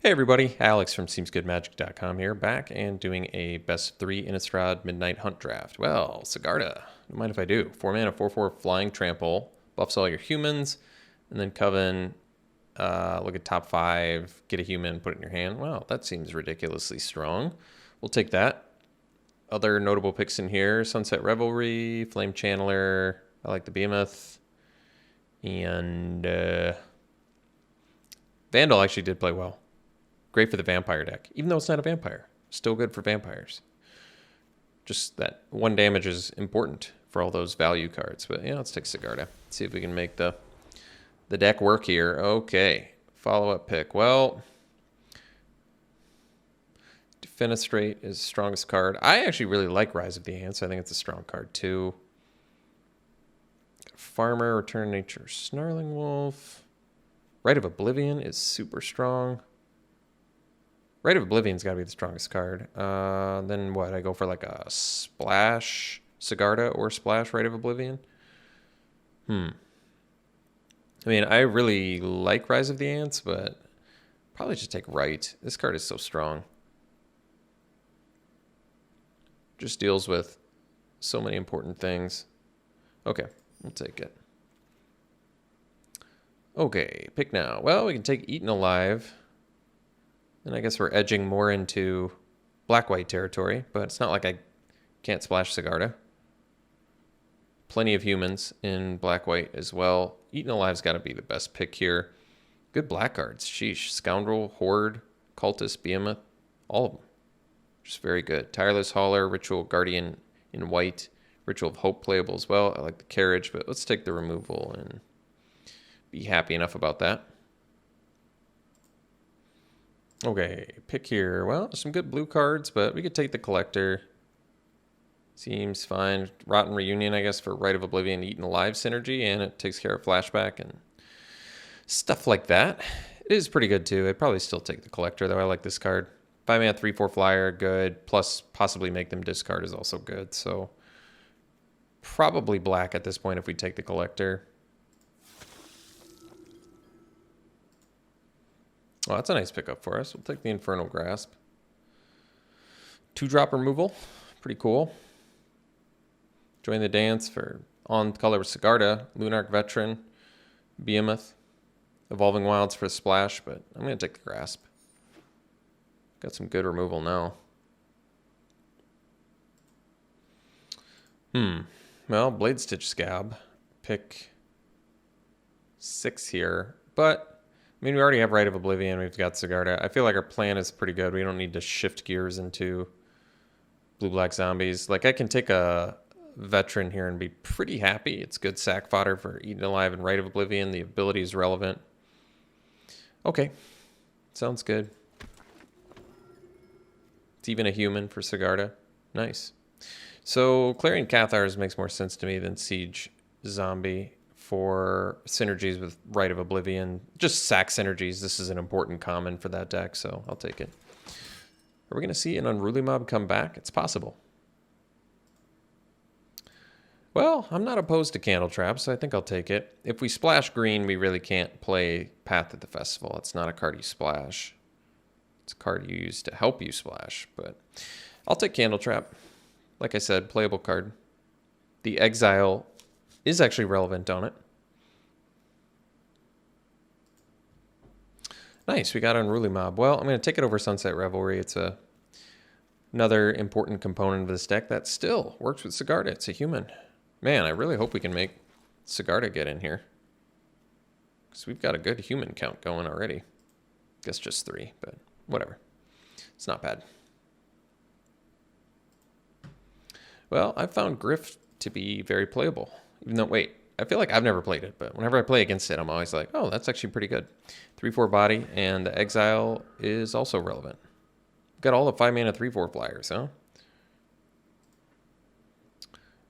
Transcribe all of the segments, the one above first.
Hey everybody, Alex from SeemsGoodMagic.com here, back and doing a best of 3 Innistrad Midnight Hunt draft. Well, Sigarda, don't mind if I do. 4 mana, 4/4 flying trample, buffs all your humans, and then Coven, look at top 5, get a human, put it in your hand. Well, that seems ridiculously strong. We'll take that. Other notable picks in here, Sunset Revelry, Flame Channeler, I like the Behemoth, and Vandal actually did play well. Great for the vampire deck. Even though it's not a vampire, still good for vampires. Just that 1 damage is important for all those value cards. But yeah, let's take Sigarda. See if we can make the deck work here. Okay, follow-up pick. Well, Defenestrate is strongest card. I actually really like Rise of the Ants. I think it's a strong card too. Farmer, Return to Nature, Snarling Wolf. Rite of Oblivion is super strong. Rite of Oblivion's got to be the strongest card. Then what? I go for like a Splash Sigarda or Splash Rite of Oblivion? I mean, I really like Rise of the Ants, but probably just take Rite. This card is so strong. Just deals with so many important things. Okay, we'll take it. Okay, pick now. Well, we can take Eaten Alive. And I guess we're edging more into black-white territory, but it's not like I can't splash Sigarda. Plenty of humans in black-white as well. Eaten Alive's got to be the best pick here. Good black cards. Sheesh. Scoundrel, Horde, Cultist, Behemoth, all of them. Just very good. Tireless Hauler, Ritual Guardian in white. Ritual of Hope playable as well. I like the Carriage, but let's take the removal and be happy enough about that. Okay, pick here. Well, some good blue cards, but we could take the Collector. Seems fine. Rotten Reunion, I guess, for Rite of Oblivion, Eaten Alive synergy, and it takes care of Flashback and stuff like that. It is pretty good, too. I'd probably still take the Collector, though. I like this card. 5 mana, 3/4 flyer, good. Plus, possibly make them discard is also good. So, probably black at this point if we take the Collector. Well, that's a nice pickup for us. We'll take the Infernal Grasp. 2-drop removal. Pretty cool. Join the dance for on color with Sigarda, Lunarch Veteran, Behemoth, Evolving Wilds for a splash, but I'm going to take the Grasp. Got some good removal now. Well, Blade Stitch Scab. Pick 6 here, but I mean, we already have Rite of Oblivion. We've got Sigarda. I feel like our plan is pretty good. We don't need to shift gears into blue-black zombies. Like, I can take a veteran here and be pretty happy. It's good sack fodder for Eaten Alive and Rite of Oblivion. The ability is relevant. Okay. Sounds good. It's even a human for Sigarda. Nice. So, Clarion Cathars makes more sense to me than Siege Zombie. For synergies with Rite of Oblivion. Just sack synergies. This is an important common for that deck, so I'll take it. Are we going to see an Unruly Mob come back? It's possible. Well, I'm not opposed to Candle Trap, so I think I'll take it. If we splash green, we really can't play Path at the Festival. It's not a card you splash. It's a card you use to help you splash, but I'll take Candle Trap. Like I said, playable card. The Exile is actually relevant on it. Nice, we got Unruly Mob. Well, I'm going to take it over Sunset Revelry. It's another important component of this deck that still works with Sigarda. It's a human. Man, I really hope we can make Sigarda get in here. Because we've got a good human count going already. Guess just 3, but whatever. It's not bad. Well, I've found Griff to be very playable. Even though, wait, I feel like I've never played it, but whenever I play against it, I'm always like, oh, that's actually pretty good. 3/4 body, and the Exile is also relevant. Got all the 5 mana 3/4 flyers, huh?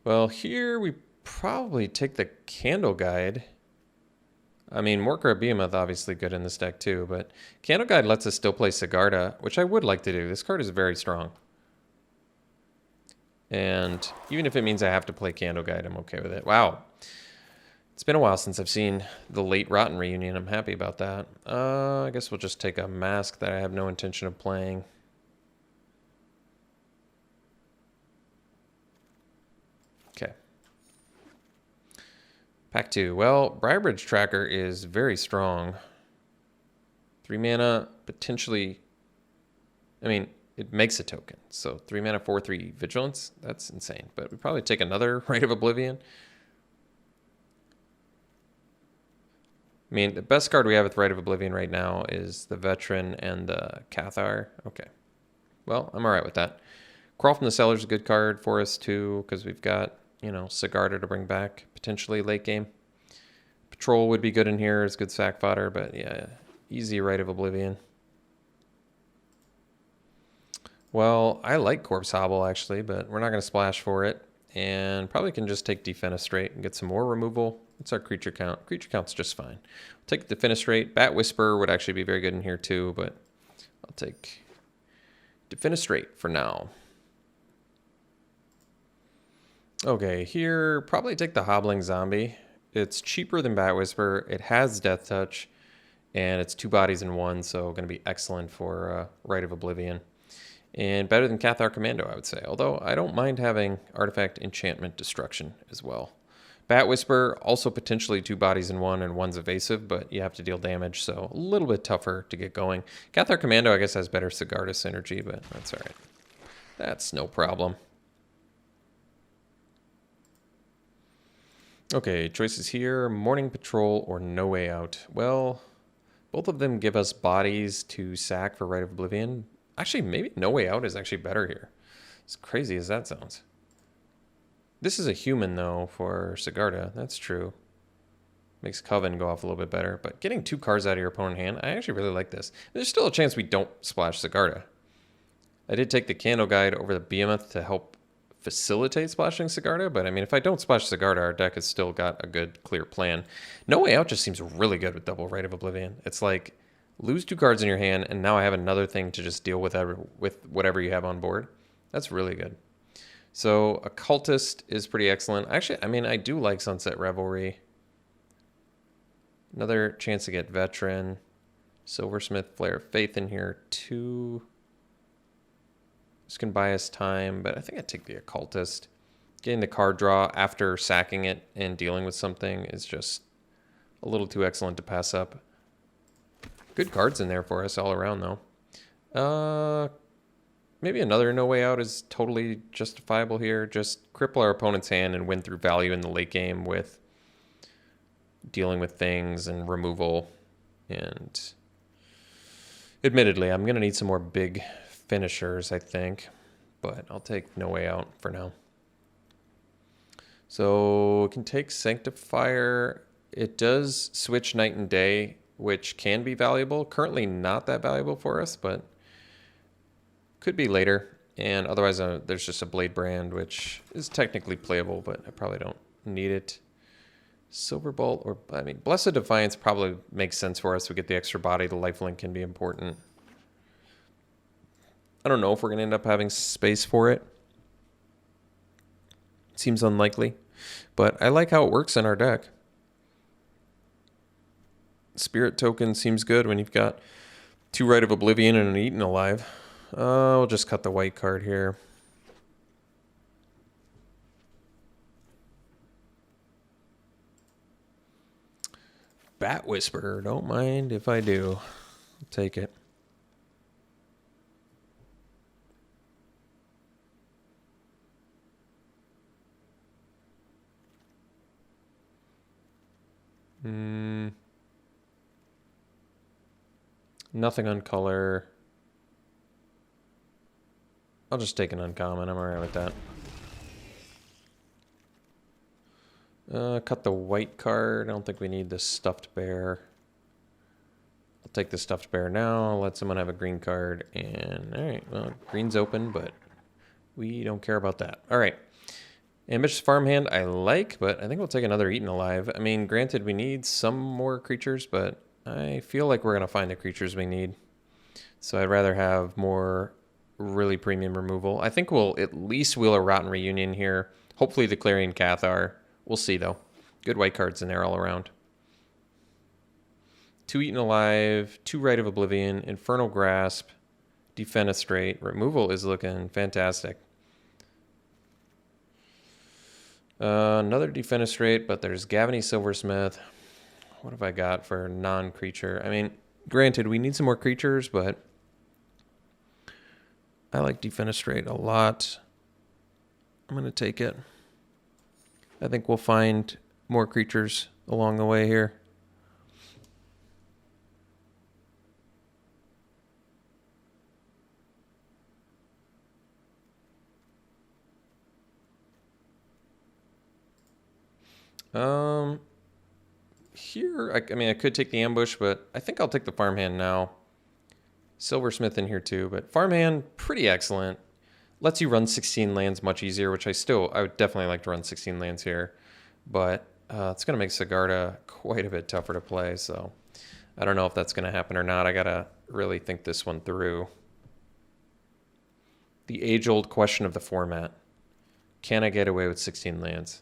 Well, here we probably take the Candle Guide. I mean, Morkra Behemoth obviously good in this deck too, but Candle Guide lets us still play Sigarda, which I would like to do. This card is very strong. And even if it means I have to play Candle Guide, I'm okay with it. Wow. It's been a while since I've seen the late Rotten reunion. I'm happy about that. I guess we'll just take a mask that I have no intention of playing. Okay. Pack 2. Well, Briarbridge Tracker is very strong. 3 mana, potentially... I mean, it makes a token. So 3 mana, 4/3 Vigilance. That's insane. But we probably take another Rite of Oblivion. I mean, the best card we have with Rite of Oblivion right now is the Veteran and the Cathar. Okay. Well, I'm all right with that. Crawl from the Cellar is a good card for us, too, because we've got, you know, Sigarda to bring back, potentially late game. Patrol would be good in here. It's good sack fodder, but yeah, easy Rite of Oblivion. Well, I like Corpse Hobble, actually, but we're not going to splash for it. And probably can just take Defenestrate and get some more removal. What's our creature count? Creature count's just fine. We'll take Defenestrate. Bat Whisper would actually be very good in here too, but I'll take Defenestrate for now. Okay, here, probably take the Hobbling Zombie. It's cheaper than Bat Whisper. It has Death Touch, and it's 2 bodies in 1, so going to be excellent for Rite of Oblivion. And better than Cathar Commando, I would say. Although I don't mind having Artifact Enchantment Destruction as well. Bat Whisper, also potentially 2 bodies in 1 and 1's evasive, but you have to deal damage, so a little bit tougher to get going. Cathar Commando, I guess, has better Sigarda synergy, but that's all right. That's no problem. Okay, choices here. Morning Patrol or No Way Out. Well, both of them give us bodies to sack for Rite of Oblivion. Actually, maybe No Way Out is actually better here. As crazy as that sounds. This is a human, though, for Sigarda. That's true. Makes Coven go off a little bit better. But getting 2 cards out of your opponent's hand, I actually really like this. There's still a chance we don't splash Sigarda. I did take the Candle Guide over the Behemoth to help facilitate splashing Sigarda, but I mean, if I don't splash Sigarda, our deck has still got a good, clear plan. No Way Out just seems really good with double Rite of Oblivion. It's like, lose 2 cards in your hand, and now I have another thing to just deal with whatever you have on board. That's really good. So Occultist is pretty excellent. Actually, I mean, I do like Sunset Revelry. Another chance to get Veteran. Silversmith, Flare of Faith in here too. This can buy us time, but I think I'd take the Occultist. Getting the card draw after sacking it and dealing with something is just a little too excellent to pass up. Good cards in there for us all around, though. Maybe another No Way Out is totally justifiable here. Just cripple our opponent's hand and win through value in the late game with dealing with things and removal. And admittedly, I'm going to need some more big finishers, I think. But I'll take No Way Out for now. So we can take Sanctifier. It does switch night and day, which can be valuable. Currently not that valuable for us, but could be later. And otherwise, there's just a Blade Brand, which is technically playable, but I probably don't need it. Silverbolt, or I mean, Blessed Defiance probably makes sense for us. We get the extra body. The lifelink can be important. I don't know if we're going to end up having space for it. Seems unlikely, but I like how it works in our deck. Spirit Token seems good when you've got 2 Rite of Oblivion and an Eaten Alive. We'll just cut the white card here. Bat Whisperer, don't mind if I do. I'll take it. Nothing on color. I'll just take an uncommon. I'm alright with that. Cut the white card. I don't think we need the Stuffed Bear. I'll take the Stuffed Bear now. I'll let someone have a green card. And, alright, well, green's open, but we don't care about that. Alright. Ambitious Farmhand I like, but I think we'll take another Eaten Alive. I mean, granted, we need some more creatures, but I feel like we're going to find the creatures we need. So I'd rather have more really premium removal. I think we'll at least wheel a Rotten Reunion here. Hopefully the Clarion Cathar. We'll see, though. Good white cards in there all around. 2 Eaten Alive, 2 Rite of Oblivion, Infernal Grasp, Defenestrate. Removal is looking fantastic. Another Defenestrate, but there's Gavany Silversmith. What have I got for non-creature? I mean, granted, we need some more creatures, but I like Defenestrate a lot. I'm going to take it. I think we'll find more creatures along the way here. Here, I mean, I could take the ambush, but I think I'll take the farmhand now. Silversmith in here too, but farmhand, pretty excellent. Lets you run 16 lands much easier, which I would definitely like to run 16 lands here. But it's going to make Sigarda quite a bit tougher to play, so I don't know if that's going to happen or not. I got to really think this one through. The age-old question of the format. Can I get away with 16 lands?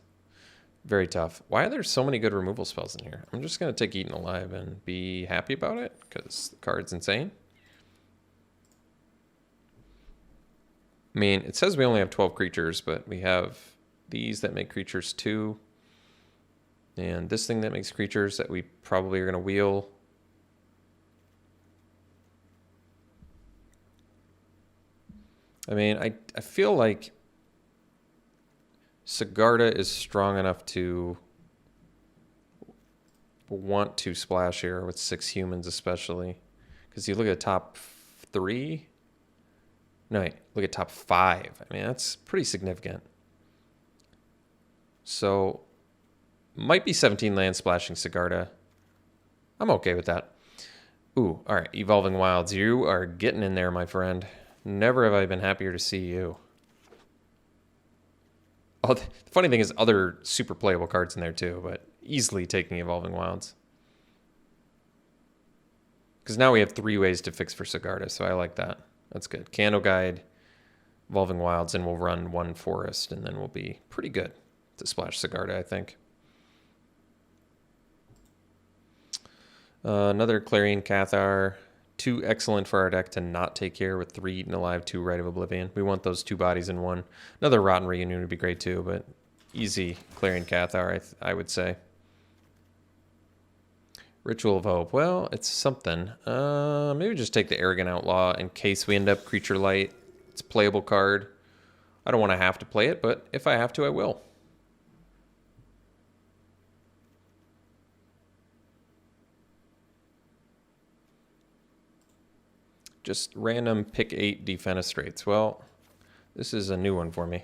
Very tough. Why are there so many good removal spells in here? I'm just going to take Eaten Alive and be happy about it because the card's insane. I mean, it says we only have 12 creatures, but we have these that make creatures too. And this thing that makes creatures that we probably are going to wheel. I mean, I feel like Sigarda is strong enough to want to splash here with 6 humans especially. Because you look at top 3. No, wait, look at top 5. I mean, that's pretty significant. So, might be 17 lands splashing Sigarda. I'm okay with that. Ooh, all right, Evolving Wilds. You are getting in there, my friend. Never have I been happier to see you. Oh, the funny thing is other super playable cards in there too, but easily taking Evolving Wilds. Because now we have 3 ways to fix for Sigarda, so I like that. That's good. Candle Guide, Evolving Wilds, and we'll run 1 Forest, and then we'll be pretty good to splash Sigarda, I think. Another Clarion Cathar. 2 excellent for our deck to not take here with 3 Eaten Alive, 2 Rite of Oblivion. We want those 2 bodies in 1. Another Rotten Reunion would be great too, but easy Clarion Cathar, I would say. Ritual of Hope. Well, it's something. Maybe just take the Arrogant Outlaw in case we end up Creature Light. It's a playable card. I don't want to have to play it, but if I have to, I will. Just random pick 8 Defenestrates. Well, this is a new one for me.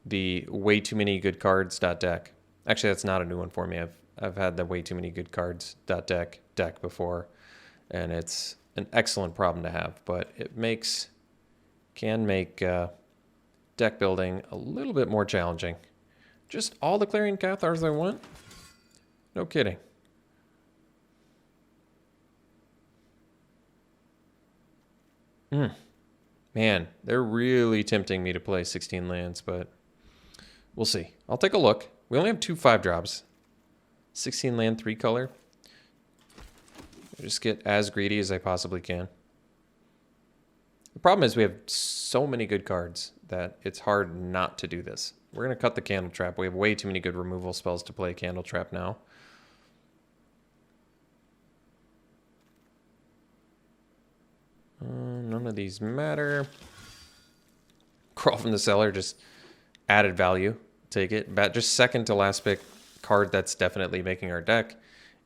The way too many good cards deck. Actually, that's not a new one for me. I've had the way too many good cards deck before, and it's an excellent problem to have. But it can make deck building a little bit more challenging. Just all the Clarion Cathars I want. No kidding. Man, they're really tempting me to play 16 lands, but we'll see. I'll take a look. We only have 2 5-drops. 16 land, 3 color. I just get as greedy as I possibly can. The problem is we have so many good cards that it's hard not to do this. We're going to cut the Candle Trap. We have way too many good removal spells to play Candle Trap now. None of these matter. Crawl from the Cellar, just added value. Take it. Just second to last pick card that's definitely making our deck.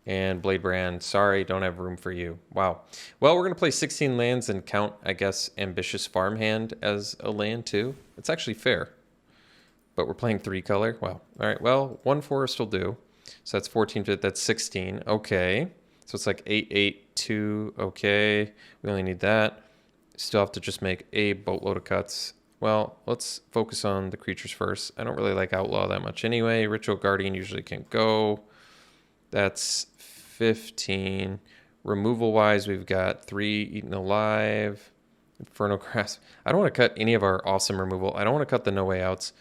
And Blade Brand, sorry, don't have room for you. Wow. Well, we're going to play 16 lands and count, I guess, Ambitious Farmhand as a land too. It's actually fair. But we're playing 3 color. Wow. All right, well, 1 Forest will do. So that's 14, that's 16. Okay. So it's like 8, 8, 2. Okay. We only need that. Still have to just make a boatload of cuts. Well, let's focus on the creatures first. I don't really like Outlaw that much anyway. Ritual Guardian usually can go. That's 15. Removal-wise, we've got 3 Eaten Alive. Infernal Grasp. I don't want to cut any of our awesome removal. I don't want to cut the No Way Outs.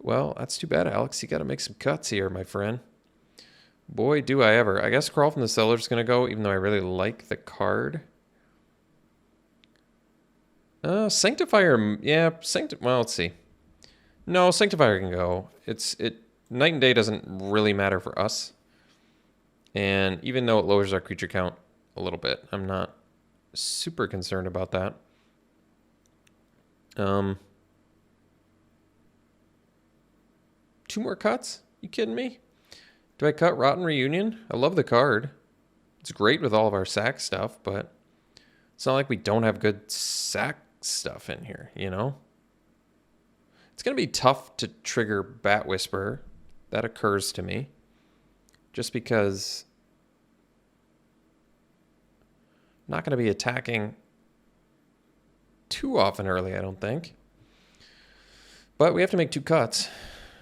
Well, that's too bad, Alex. You got to make some cuts here, my friend. Boy, do I ever. I guess Crawl from the Cellar is going to go, even though I really like the card. Sanctifier, yeah, well, let's see. No, Sanctifier can go. Night and Day doesn't really matter for us. And even though it lowers our creature count a little bit, I'm not super concerned about that. Two more cuts? You kidding me? Do I cut Rotten Reunion? I love the card. It's great with all of our sack stuff, but it's not like we don't have good sack stuff in here, you know? It's going to be tough to trigger Bat Whisperer. That occurs to me. Just because I'm not going to be attacking too often early, I don't think. But we have to make 2 cuts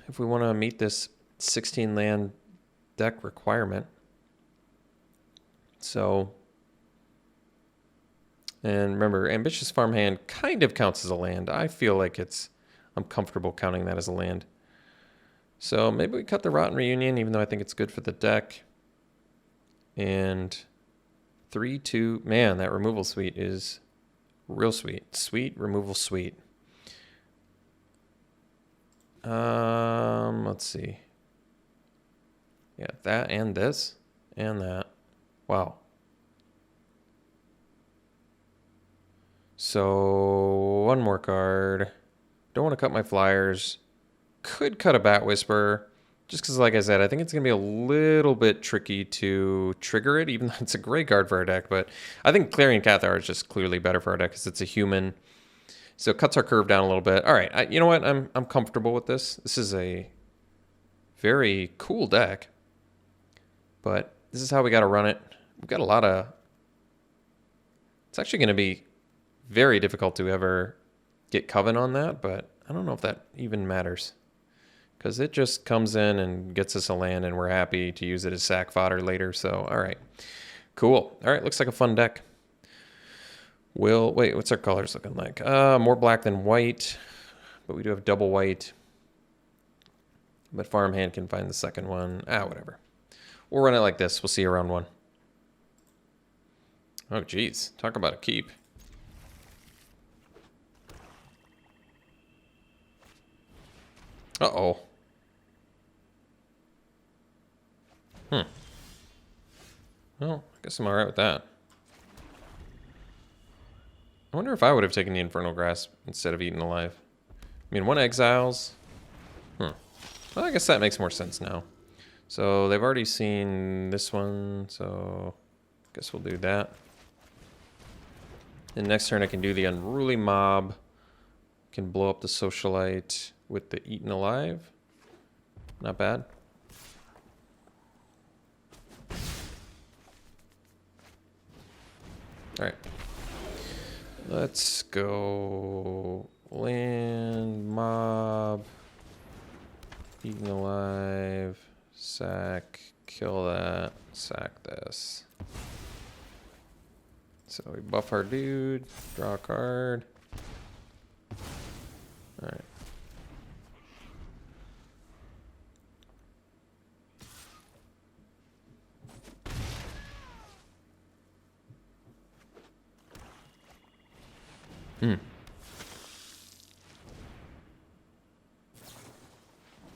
if we want to meet this 16 land deck requirement. So, and remember, Ambitious Farmhand kind of counts as a land. I feel like I'm comfortable counting that as a land. So maybe we cut the Rotten Reunion, even though I think it's good for the deck. And 3-2, man, that removal suite is real sweet. Sweet removal suite. Let's see. Yeah, that and this and that. Wow. So one more card. Don't want to cut my flyers. Could cut a Bat Whisperer. Just because, like I said, I think it's going to be a little bit tricky to trigger it, even though it's a great card for our deck. But I think Clarion Cathar is just clearly better for our deck because it's a human. So it cuts our curve down a little bit. All right, you know what? I'm comfortable with this. This is a very cool deck. But this is how we got to run it. We've got a lot of... It's actually going to be very difficult to ever get Coven on that, but I don't know if that even matters. Because it just comes in and gets us a land, and we're happy to use it as sack fodder later. So, all right. Cool. All right, looks like a fun deck. Wait, what's our colors looking like? More black than white, but we do have double white. But Farmhand can find the second one. Whatever. We'll run it like this. We'll see you around 1. Oh, geez. Talk about a keep. Uh-oh. Well, I guess I'm alright with that. I wonder if I would have taken the Infernal Grasp instead of Eaten Alive. I mean, 1 exiles. Well, I guess that makes more sense now. So they've already seen this one, so I guess we'll do that. And next turn I can do the Unruly Mob. Can blow up the Socialite with the Eaten Alive. Not bad. Alright. Let's go land, mob, Eaten Alive, sack, kill that, sack this. So we buff our dude, draw a card. Alright.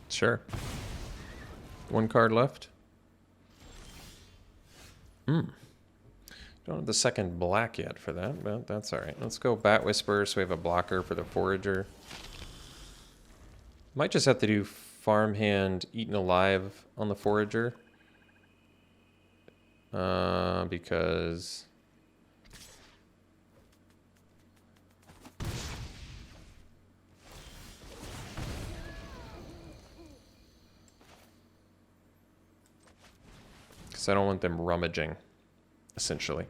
Sure. 1 card left. Don't have the second black yet for that, but that's alright. Let's go Bat Whisperer so we have a blocker for the Forager. Might just have to do Farmhand Eaten Alive on the Forager. Because... I don't want them rummaging, essentially.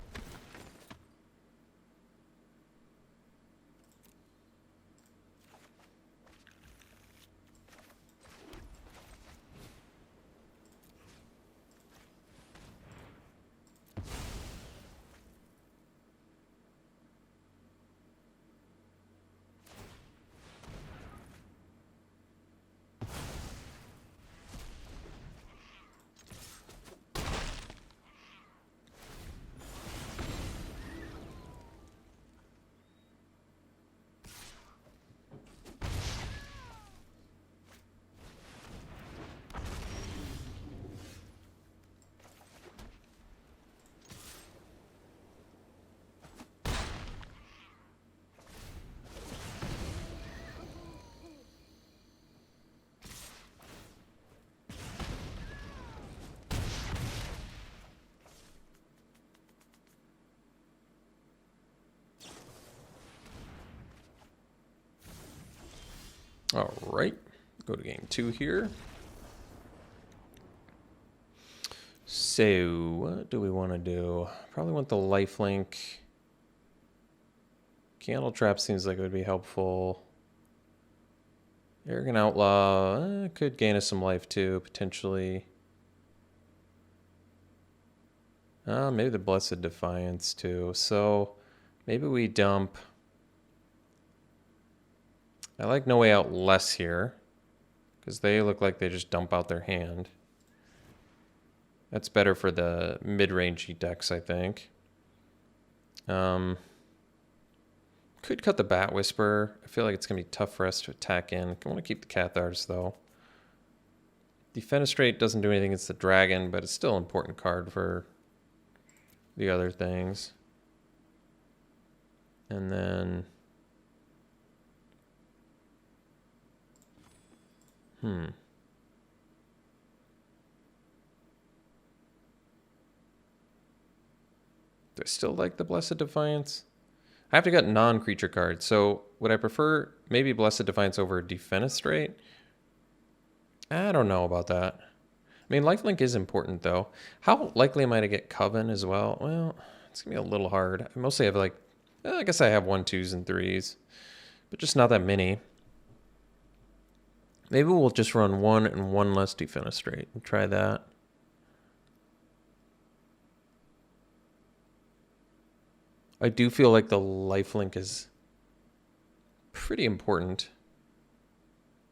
All right, go to game 2 here. So, what do we want to do? Probably want the lifelink. Candle Trap seems like it would be helpful. Arrogant Outlaw could gain us some life too, potentially. Maybe the Blessed Defiance too. So, maybe we dump. I like No Way Out less here, because they look like they just dump out their hand. That's better for the mid-rangey decks, I think. Could cut the Bat Whisper. I feel like it's going to be tough for us to attack in. I want to keep the Cathars, though. Defenestrate doesn't do anything against the dragon, but it's still an important card for the other things. And then... Do I still like the Blessed Defiance? I have to get non-creature cards, so would I prefer maybe Blessed Defiance over Defenestrate? I don't know about that. I mean, lifelink is important, though. How likely am I to get Coven as well? Well, it's going to be a little hard. I mostly have, like, I guess I have 1, 2s, and 3s, but just not that many. Maybe we'll just run 1 and 1 less Defenestrate and try that. I do feel like the lifelink is pretty important.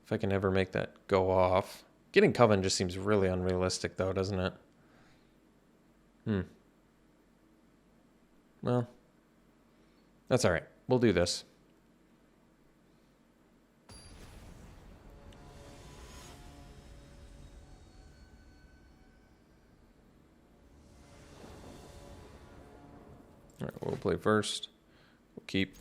If I can ever make that go off. Getting Coven just seems really unrealistic, though, doesn't it? Well, that's all right. We'll do this. All right, we'll play first. We'll keep.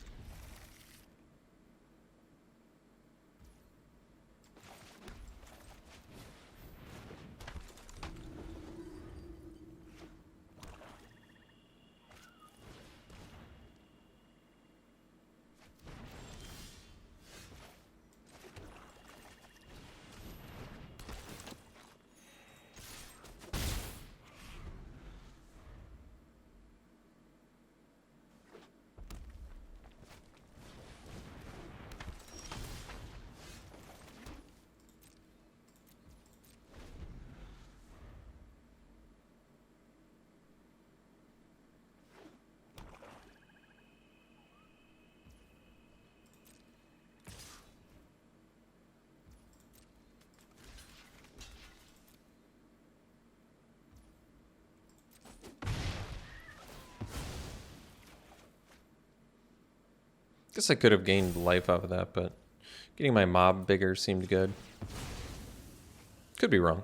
Guess I could have gained life off of that, but getting my mob bigger seemed good. Could be wrong.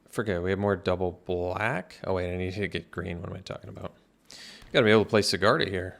I forget, we have more double black? Oh wait, I need to get green. What am I talking about? Gotta be able to play Sigarda here.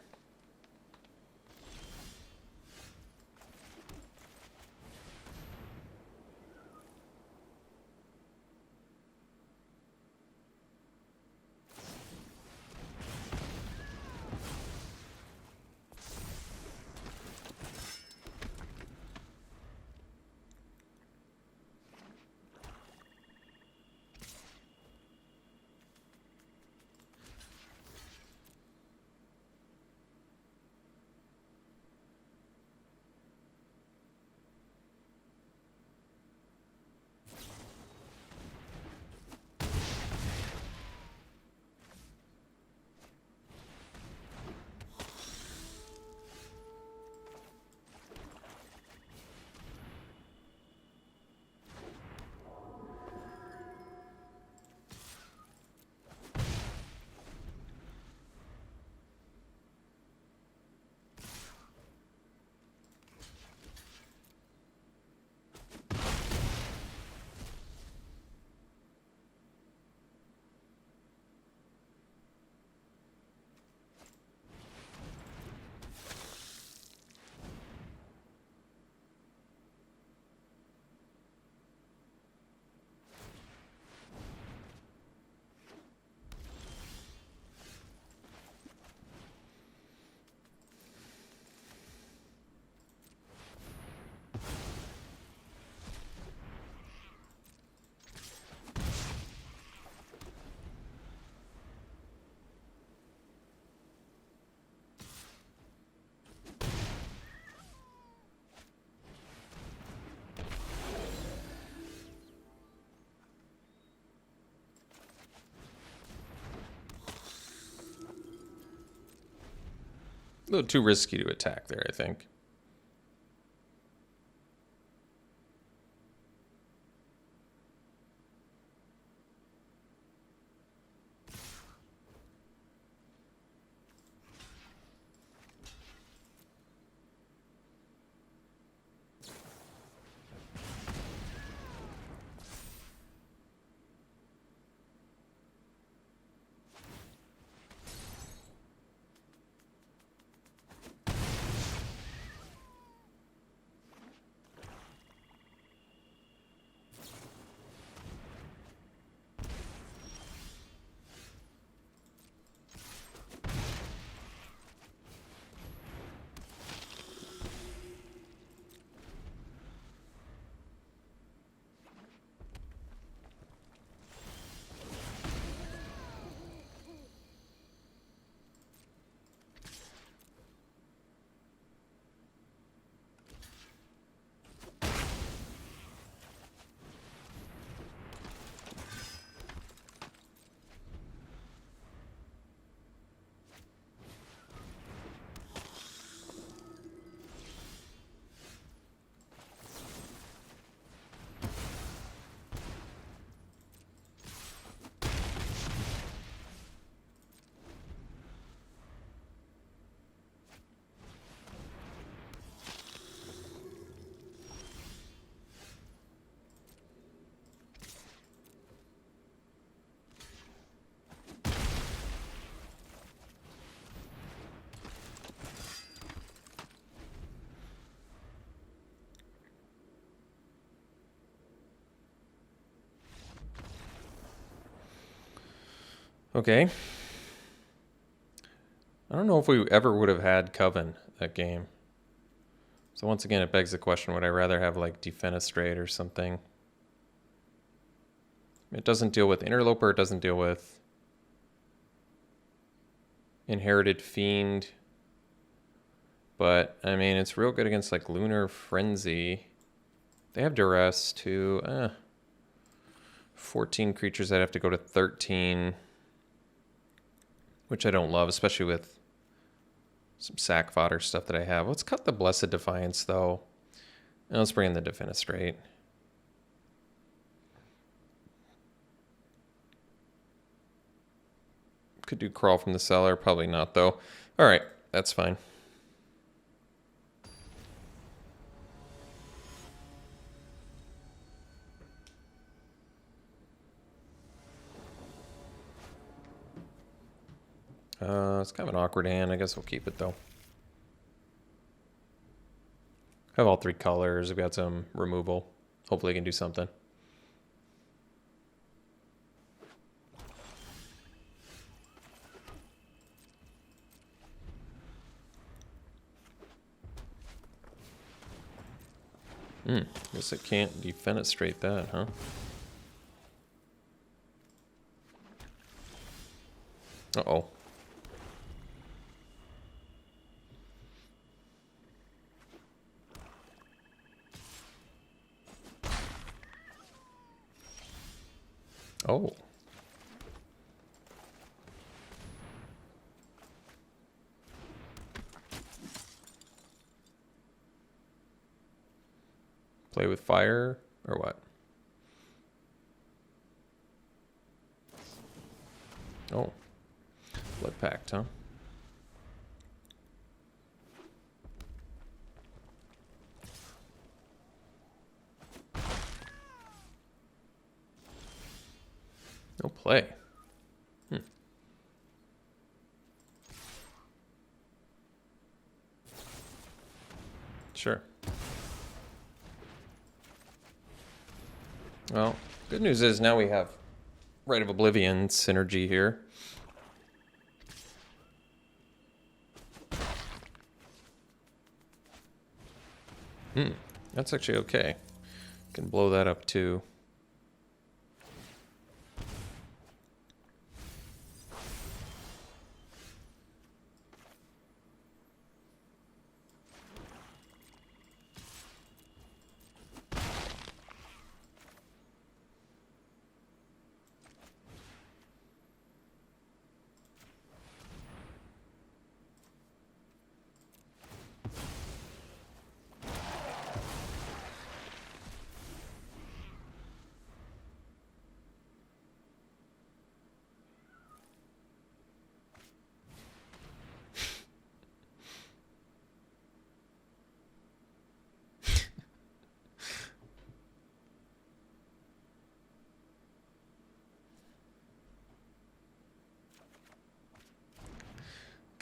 A little too risky to attack there, I think. Okay. I don't know if we ever would have had Coven that game. So once again, it begs the question, would I rather have like Defenestrate or something? It doesn't deal with Interloper, it doesn't deal with Inherited Fiend. But, I mean, it's real good against like Lunar Frenzy. They have Duress too. 14 creatures, I'd have to go to 13. Which I don't love, especially with some sack fodder stuff that I have. Let's cut the Blessed Defiance, though. And let's bring in the Defenestrate. Could do Crawl from the Cellar. Probably not, though. All right, that's fine. It's kind of an awkward hand. I guess we'll keep it, though. Have all 3 colors. We've got some removal. Hopefully I can do something. Guess I can't defenestrate that, huh? Uh-oh. Oh. Play with fire or what? Oh. Blood Pact, huh? No play. Sure. Well, good news is now we have Rite of Oblivion synergy here. That's actually okay. Can blow that up too.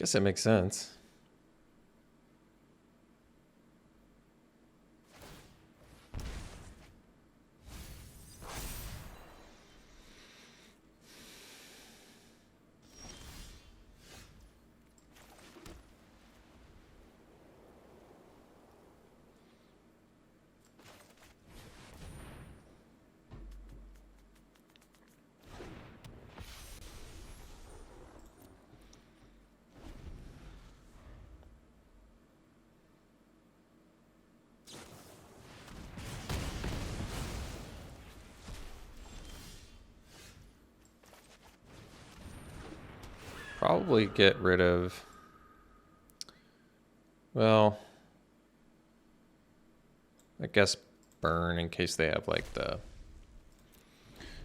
Guess it makes sense. Probably get rid of, well, I guess burn in case they have like the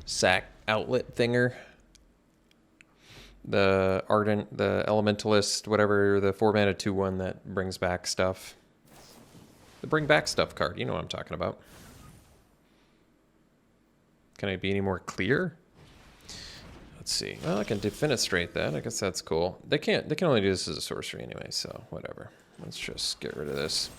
sack outlet thinger. The Ardent, the Elementalist, whatever, the 4-mana 2/1 that brings back stuff. The bring back stuff card, you know what I'm talking about. Can I be any more clear? Let's see. Well, I can defenestrate that. I guess that's cool. They can only do this as a sorcery anyway, so whatever. Let's just get rid of this.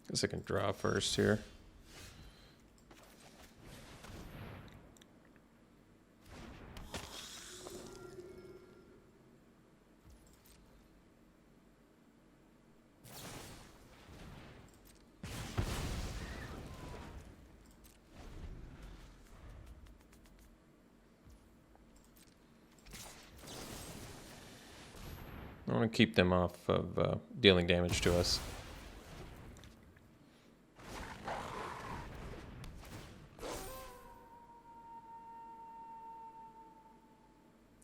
Guess I can draw first here. I want to keep them off of dealing damage to us.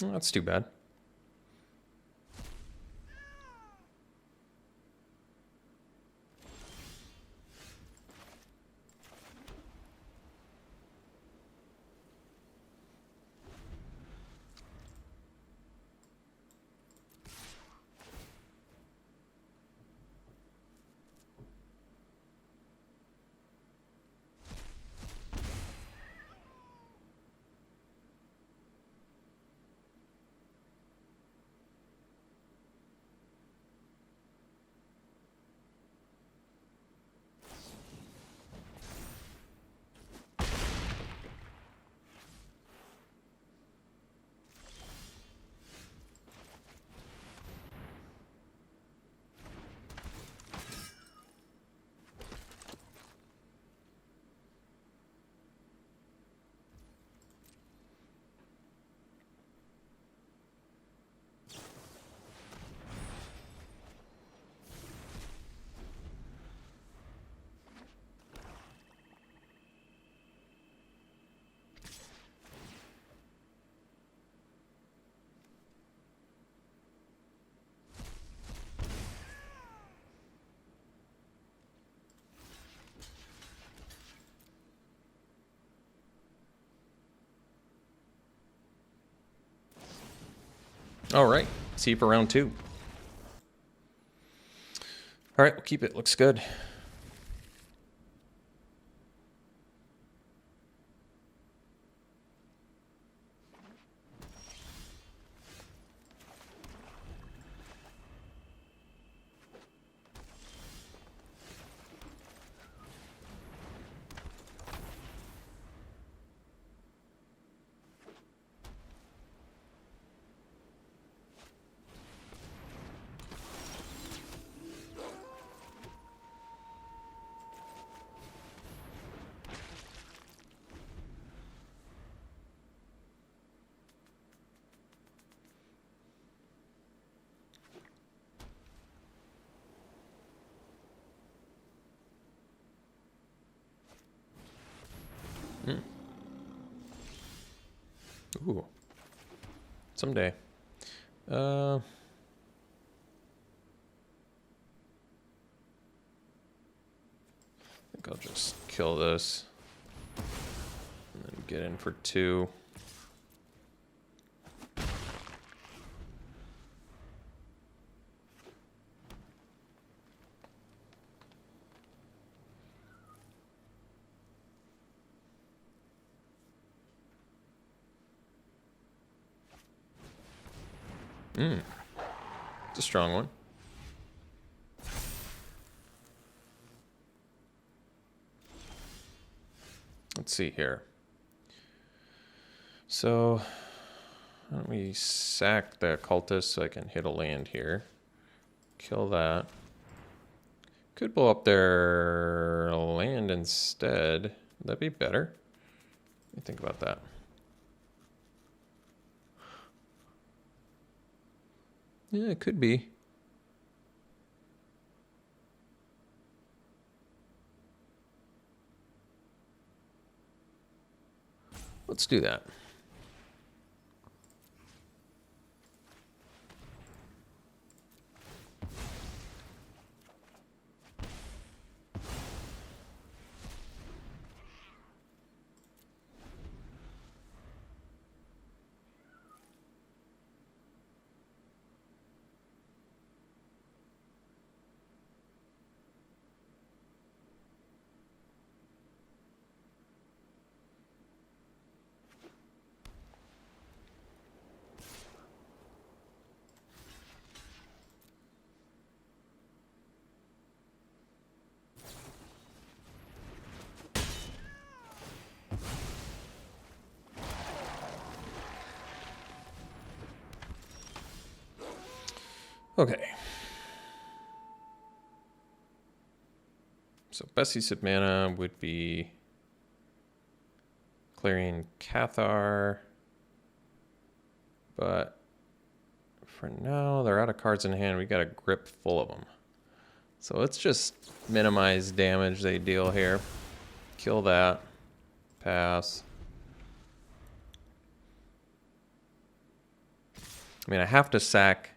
Oh, that's too bad. All right, see you for round 2. All right, we'll keep it. Looks good. Ooh. Someday. I think I'll just kill this. And then get in for 2. It's a strong one. Let's see here. So, why don't we sack the cultist so I can hit a land here. Kill that. Could blow up their land instead. Would that be better? What do you think about that? Yeah, it could be. Let's do that. Okay. So best use of mana would be clearing Cathar. But for now, they're out of cards in hand. We got a grip full of them. So let's just minimize damage they deal here. Kill that. Pass. I mean, I have to sack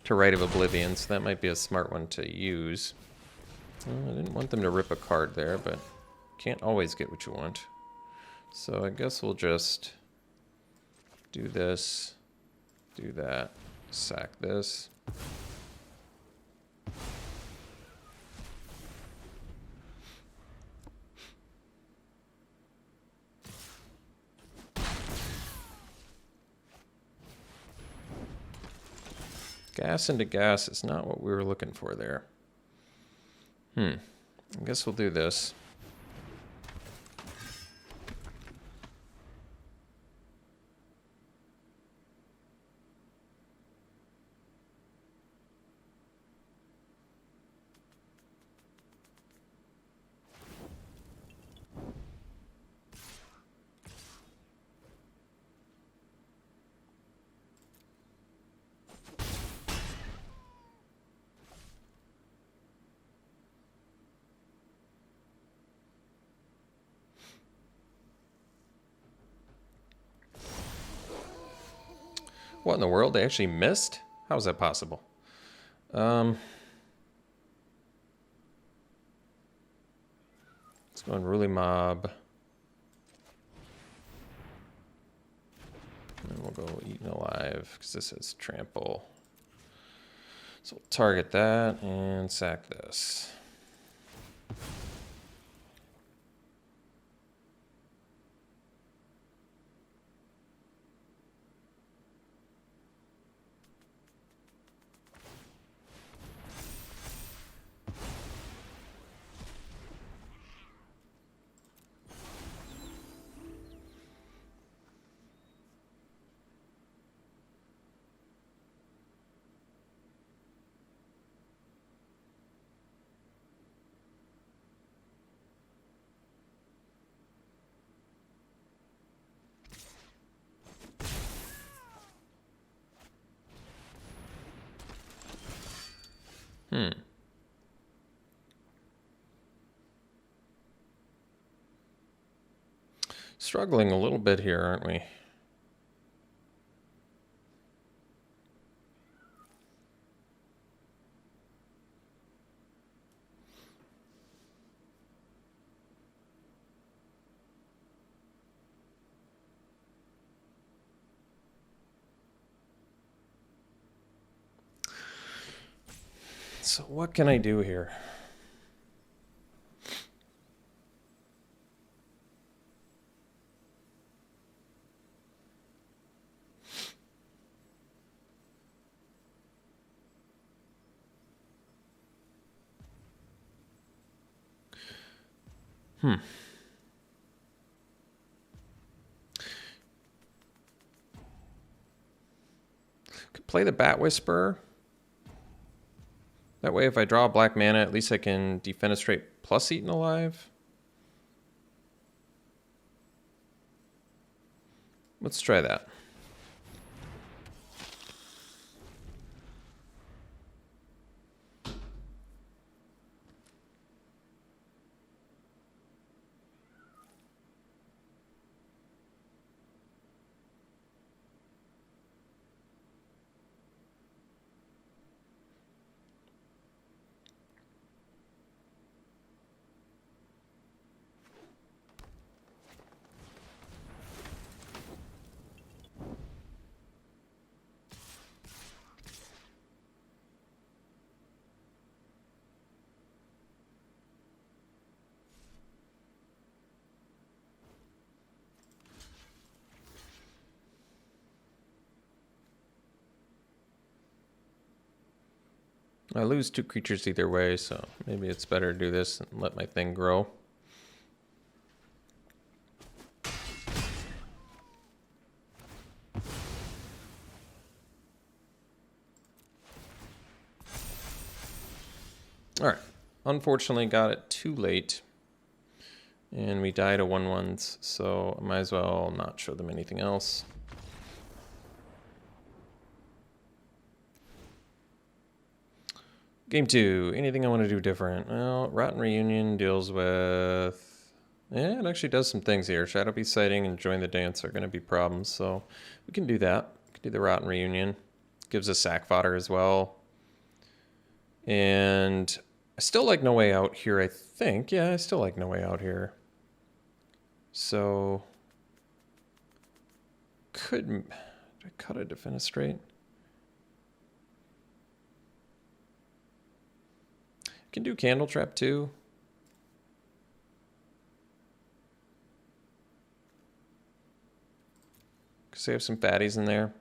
to Rite of Oblivion, so that might be a smart one to use. Well, I didn't want them to rip a card there, but can't always get what you want. So I guess we'll just do this, do that, sack this. Gas into gas is not what we were looking for there. I guess we'll do this. What in the world? They actually missed? How is that possible? Let's go Unruly Mob. And we'll go Eaten Alive, because this is Trample. So we'll target that and sack this. Struggling a little bit here, aren't we? So what can I do here? Could play the Bat Whisperer. That way if I draw a black mana, at least I can defenestrate plus Eaten Alive. Let's try that. I lose 2 creatures either way, so maybe it's better to do this and let my thing grow. Alright, unfortunately got it too late. And we died to 1/1s, so I might as well not show them anything else. Game 2, anything I want to do different? Well, Rotten Reunion deals with... Yeah, it actually does some things here. Shadow Beast Sighting and Join the Dance are going to be problems, so we can do that. We can do the Rotten Reunion. Gives us sack fodder as well. And I still like No Way Out here, I think. Yeah, I still like No Way Out here. So... Did I cut a Defenestrate? Can do Candle Trap too. Because they have some fatties in there.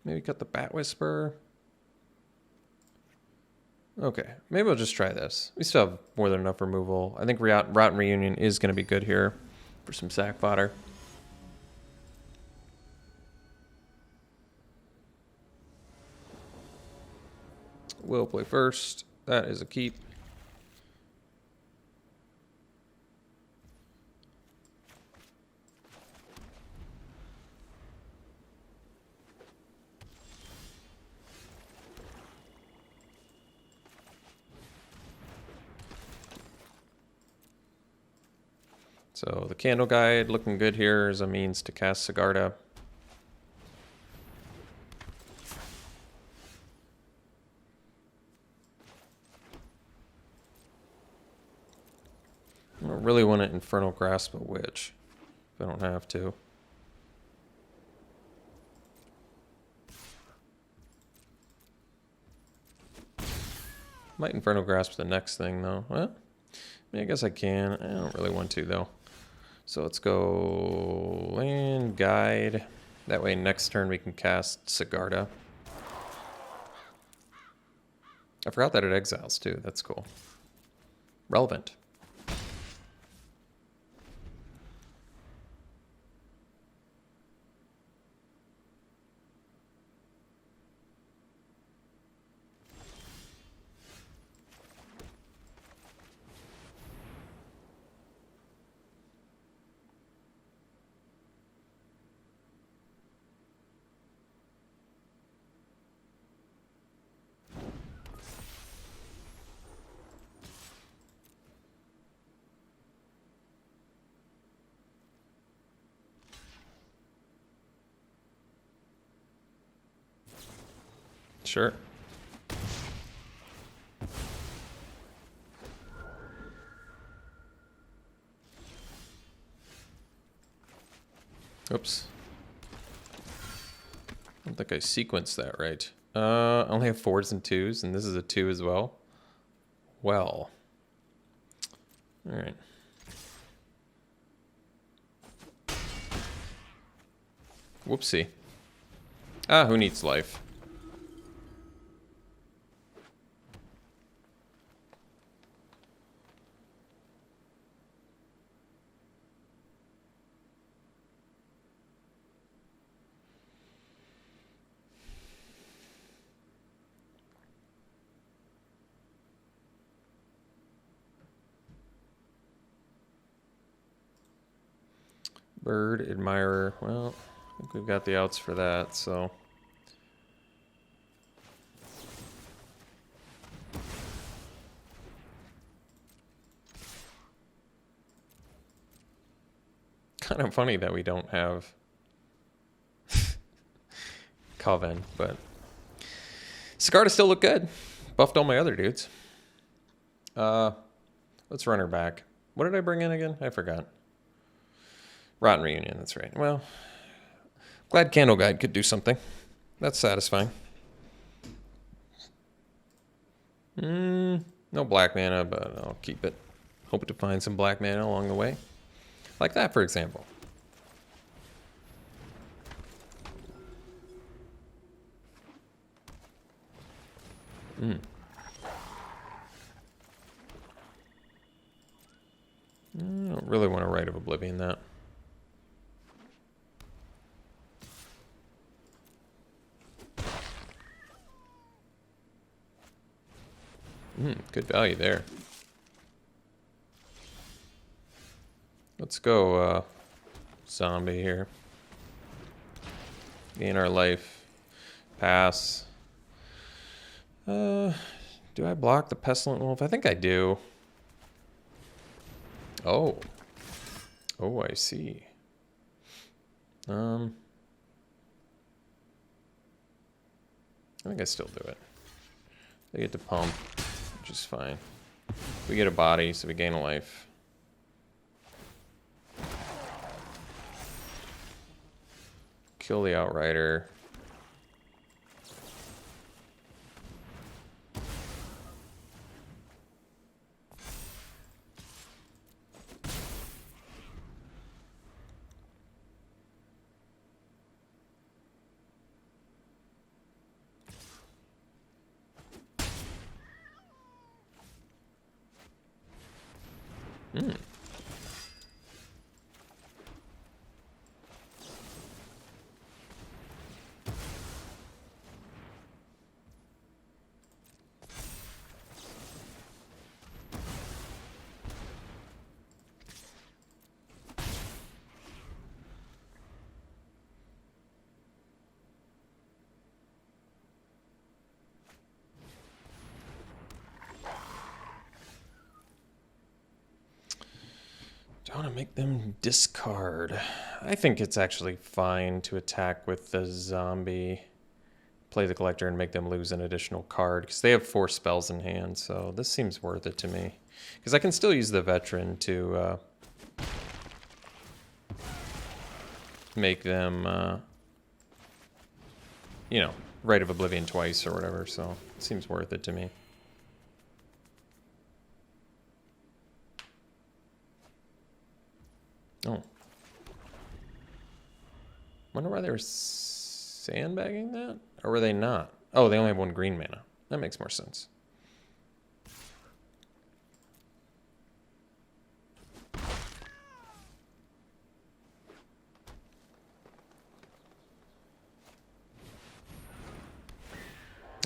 Maybe cut the Bat Whisperer. Okay, maybe we'll just try this. We still have more than enough removal. I think Rotten Reunion is going to be good here for some sack fodder. We'll play first. That is a keep. So the Candle Guide looking good here as a means to cast Sigarda. don't really want to Infernal Grasp a Witch if I don't have to. Might Infernal Grasp the next thing, though. Well, I mean, I guess I can. I don't really want to, though. So let's go land, guide. That way next turn we can cast Sigarda. I forgot that it exiles, too. That's cool. Relevant. Sure. Oops. I don't think I sequenced that right. I only have 4s and 2s, and this is a 2 as well. Well. Alright. Whoopsie. Ah, who needs life? Bird, Admirer. Well, I think we've got the outs for that, so. Kind of funny that we don't have Coven, but Sigarda still look good. Buffed all my other dudes. Let's run her back. What did I bring in again? I forgot. Rotten Reunion, that's right. Well, glad Candle Guide could do something. That's satisfying. No black mana, but I'll keep it. Hope to find some black mana along the way. Like that, for example. I don't really want to Rite of Oblivion that. Good value there. Let's go zombie here. Gain our life. Pass. Do I block the Pestilent Wolf? I think I do. Oh. Oh, I see. I think I still do it. They get to pump, which is fine. We get a body, so we gain a life. Kill the Outrider. I want to make them discard. I think it's actually fine to attack with the zombie, play the collector, and make them lose an additional card, because they have 4 spells in hand, so this seems worth it to me. Because I can still use the veteran to make them, you know, Rite of Oblivion twice or whatever, so it seems worth it to me. Oh. Wonder why they were sandbagging that? Or were they not? Oh, they only have 1 green mana. That makes more sense.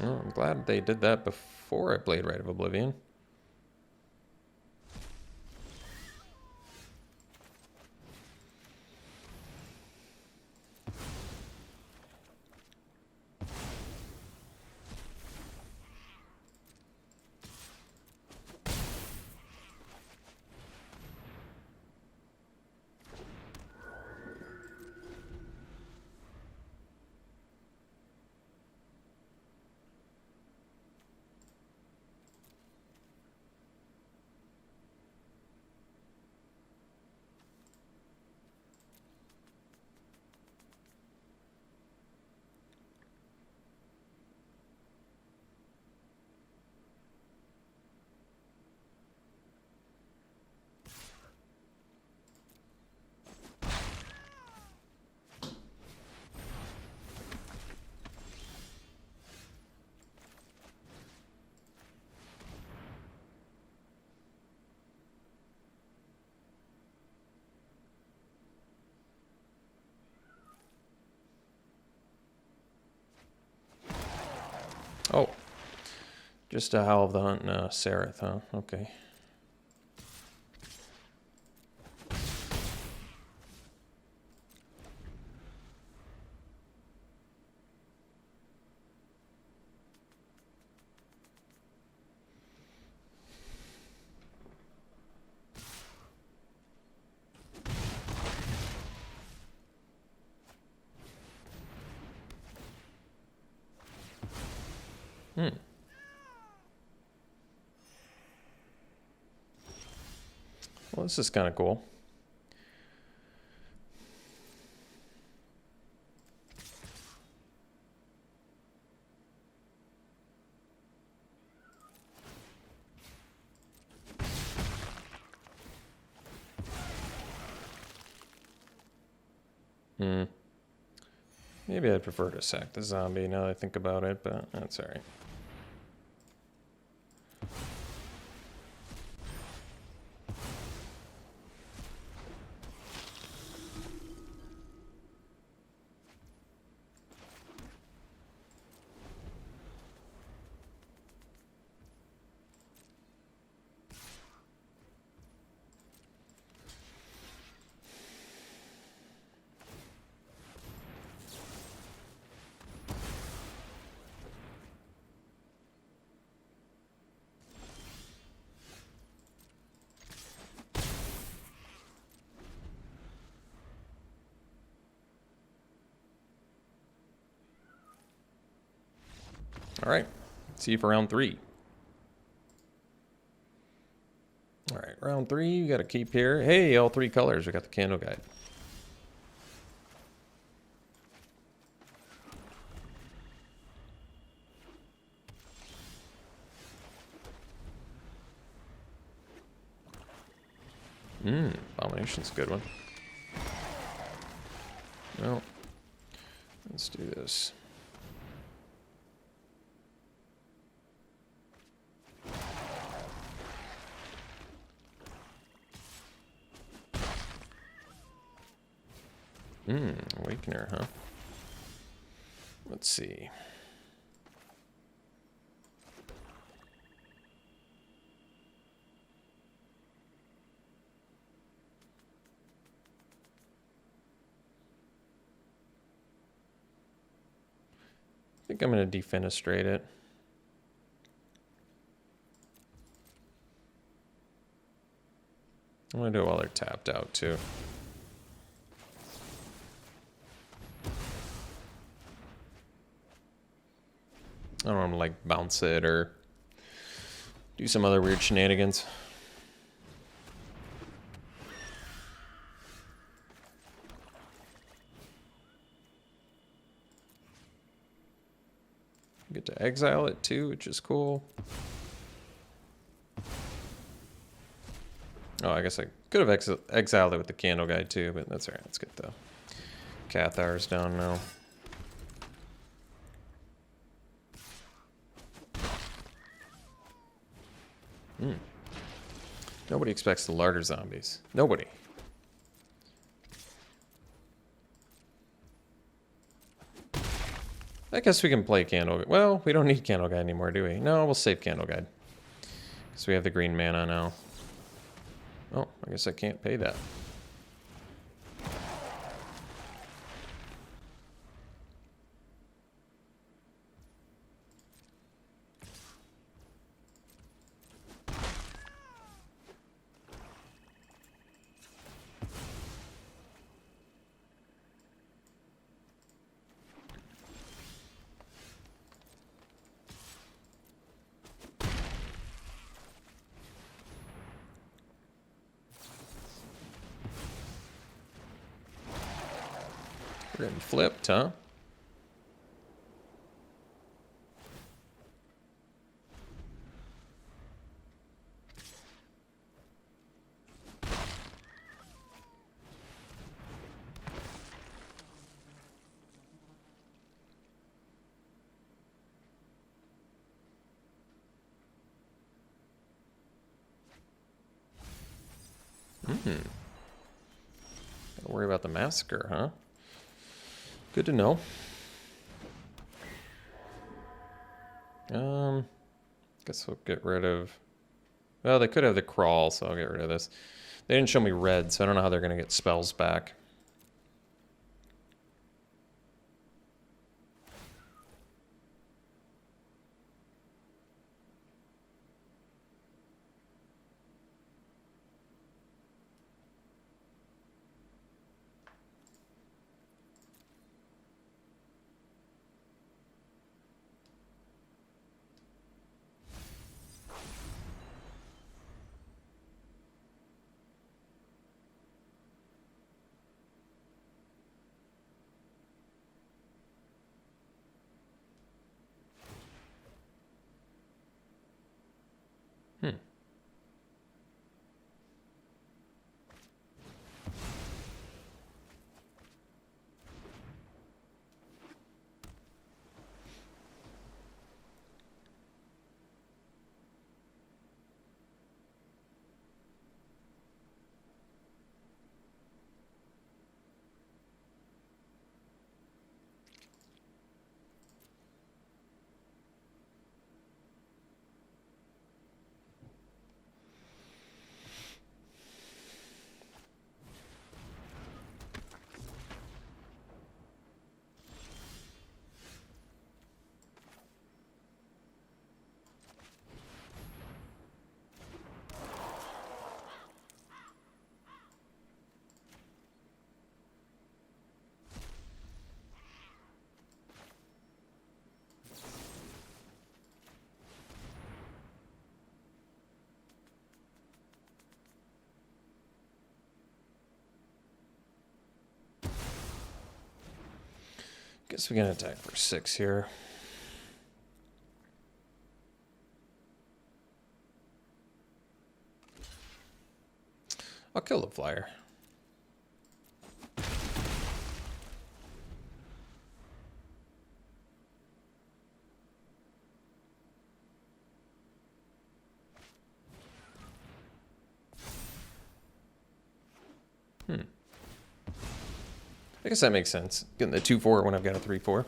Oh, I'm glad they did that before I played Rite of Oblivion. Oh. Just a Howl of the Hunt and a Seraph, huh? Okay. Well, this is kind of cool. Maybe I'd prefer to sack the zombie now that I think about it, but that's alright. All right, see you for round 3. All right, round 3, you got to keep here. Hey, all 3 colors. We got the candle guide. Abomination's a good one. Well, let's do this. Awakener, huh? Let's see. I think I'm going to defenestrate it. I'm going to do it while they're tapped out, too. I don't want to, like, bounce it or do some other weird shenanigans. Get to exile it too, which is cool. Oh, I guess I could have exiled it with the Candle Guide too, but that's alright. Let's get the Cathars down now. Nobody expects the larder zombies. Nobody. I guess we can play Candle. Well, we don't need Candle Guide anymore, do we? No, we'll save Candle Guide. Because we have the green mana now. Oh, I guess I can't pay that. We're getting flipped, huh? Don't worry about the massacre, huh? Good to know. Guess we'll get rid of... Well, they could have the crawl, so I'll get rid of this. They didn't show me red, so I don't know how they're going to get spells back. Guess we can attack for 6 here. I'll kill the flyer. I guess that makes sense. Getting the 2/4 when I've got a 3/4.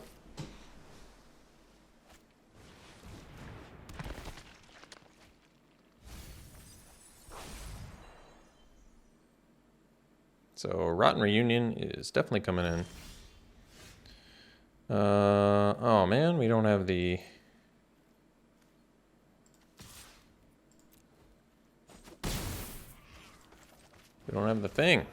So Rotten Reunion is definitely coming in. Oh man, we don't have the... We don't have the thing.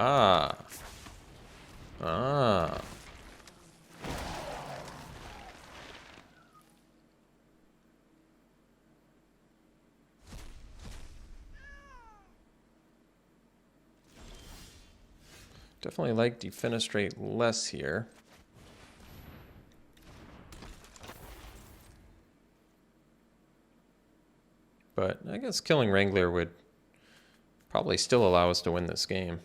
Ah. Ah. Definitely like Defenestrate less here. But I guess killing Wrangler would probably still allow us to win this game.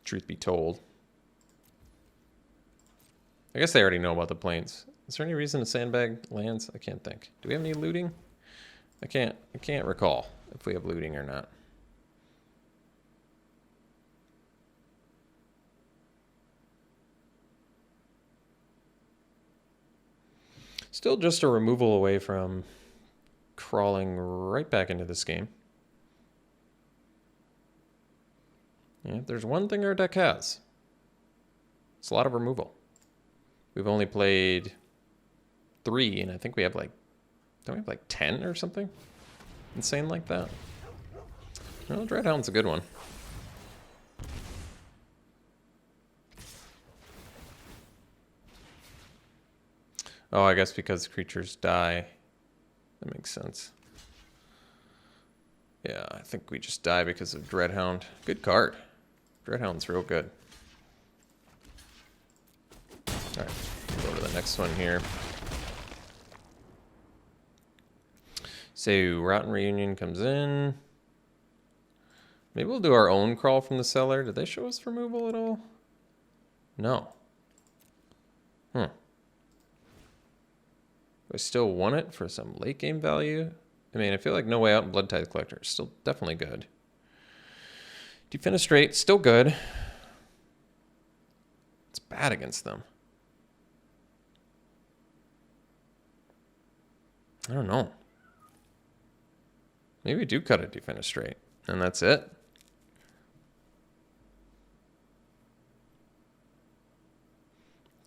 Truth be told. I guess they already know about the planes. Is there any reason to sandbag lands? I can't think. Do we have any looting? I can't recall if we have looting or not. Still just a removal away from crawling right back into this game. Yeah, if there's one thing our deck has, it's a lot of removal. We've only played 3, and I think we have like, don't we have like 10 or something? Insane like that. Well, Dreadhound's a good one. Oh, I guess because creatures die. That makes sense. Yeah, I think we just die because of Dreadhound. Good card. Dreadhound's real good. Alright, go to the next one here. So, Rotten Reunion comes in. Maybe we'll do our own Crawl from the Cellar. Did they show us removal at all? No. Do I still want it for some late game value? I mean, I feel like No Way Out and Blood Tithe Collector is still definitely good. Defenestrate, still good. It's bad against them. I don't know. Maybe we do cut a Defenestrate, and that's it.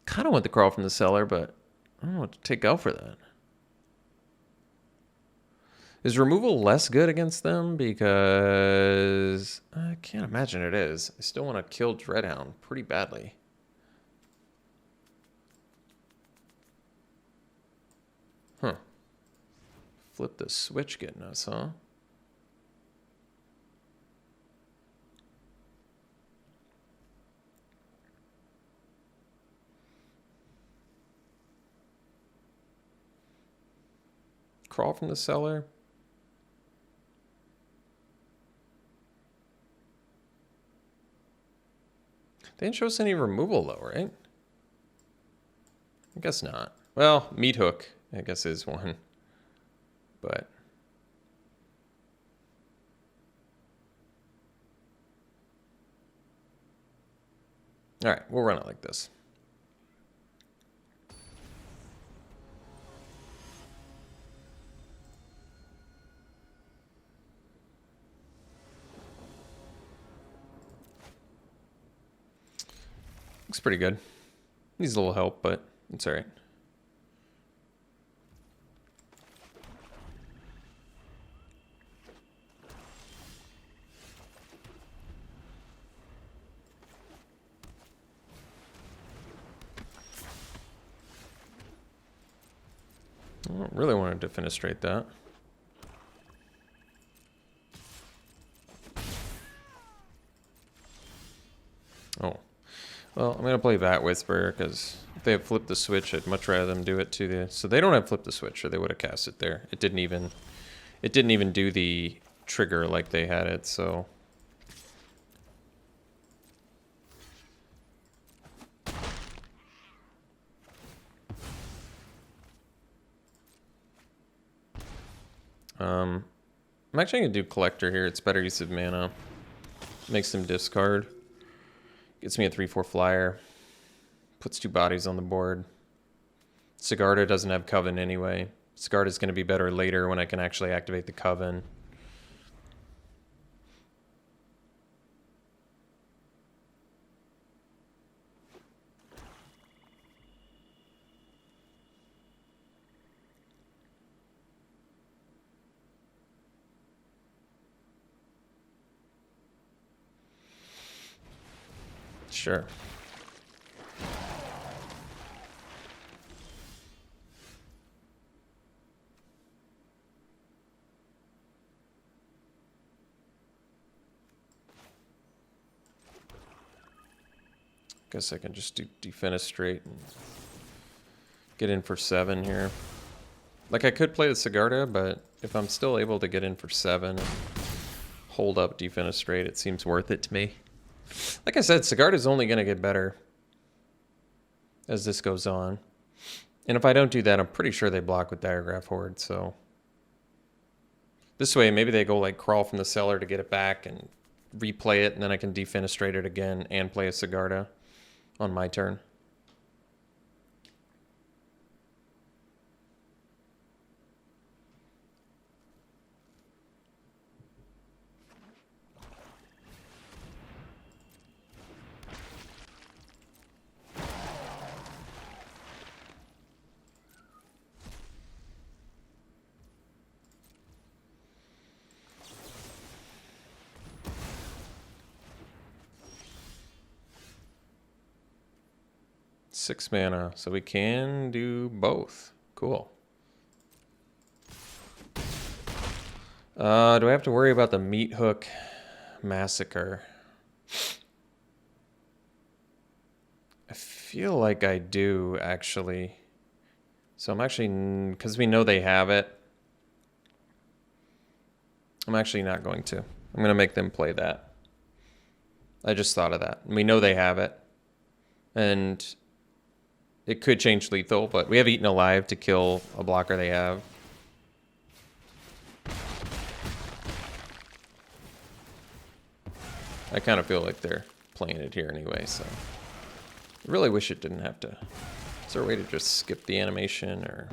Kind of want the Crawl from the Cellar, but I don't know what to take out for that. Is removal less good against them? Because I can't imagine it is. I still want to kill Dreadhound pretty badly. Huh. Flip the switch getting us, huh? Crawl from the Cellar. They didn't show us any removal though, right? I guess not. Well, Meat Hook, I guess, is one. But all right, we'll run it like this. Looks pretty good. Needs a little help, but it's all right. I don't really want to defenestrate that. Oh. Well, I'm going to play Vat Whisperer because if they have flipped the switch, I'd much rather them do it to the... So they don't have flipped the switch, or they would have cast it there. It didn't even do the trigger like they had it, so... I'm actually going to do Collector here. It's better use of mana. Makes them discard. Gets me a 3/4 flyer. Puts 2 bodies on the board. Sigarda doesn't have Coven anyway. Sigarda's going to be better later when I can actually activate the Coven. Sure. Guess I can just do Defenestrate and get in for 7 here. Like, I could play the Sigarda, but if I'm still able to get in for 7 and hold up Defenestrate, it seems worth it to me. Like I said, Sigarda's only going to get better as this goes on. And if I don't do that, I'm pretty sure they block with Diagraph Horde, so... This way, maybe they go, like, crawl from the cellar to get it back and replay it, and then I can Defenestrate it again and play a Sigarda on my turn. Six mana, so we can do both. Cool. Do I have to worry about the Meat Hook Massacre? I feel like I do, actually. So I'm actually, because we know they have it, I'm actually not going to. I'm going to make them play that. I just thought of that. We know they have it. And it could change lethal, but we have Eaten Alive to kill a blocker they have. I kind of feel like they're playing it here anyway, so... I really wish it didn't have to... Is there a way to just skip the animation, or...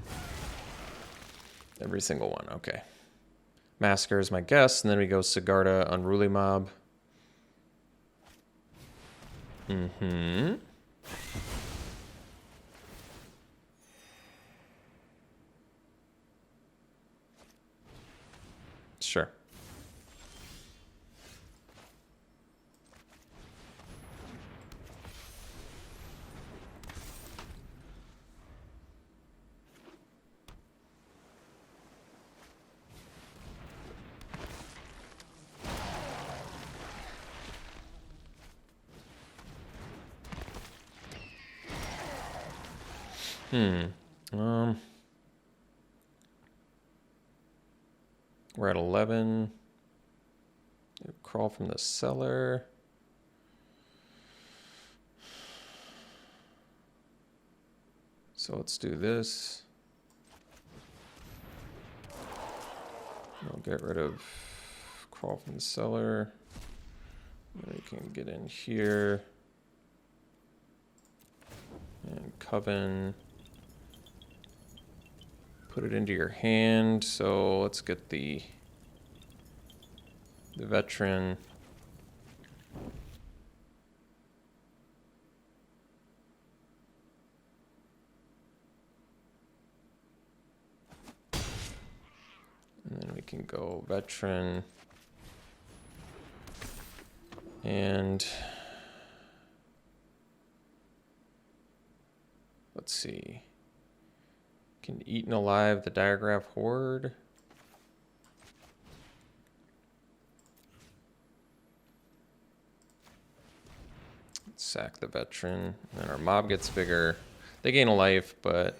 Every single one, okay. Massacre is my guess, and then we go Sigarda, Unruly Mob. Mm-hmm. Sure. We're at 11. Crawl from the cellar. So let's do this. We'll get rid of crawl from the cellar. We can get in here. And Coven. Put it into your hand. So let's get the veteran. And then we can go veteran. And let's see. Can Eaten Alive the Diagraph Horde. Sack the veteran, and our mob gets bigger. They gain a life, but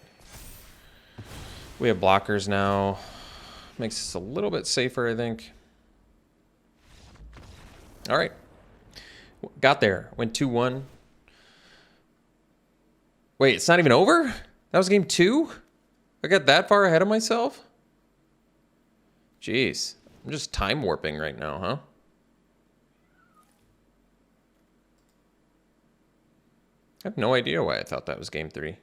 we have blockers now. Makes us a little bit safer, I think. All right. Got there. Went 2-1. Wait, it's not even over? That was game 2? I got that far ahead of myself? Jeez. I'm just time warping right now, huh? I have no idea why I thought that was game 3.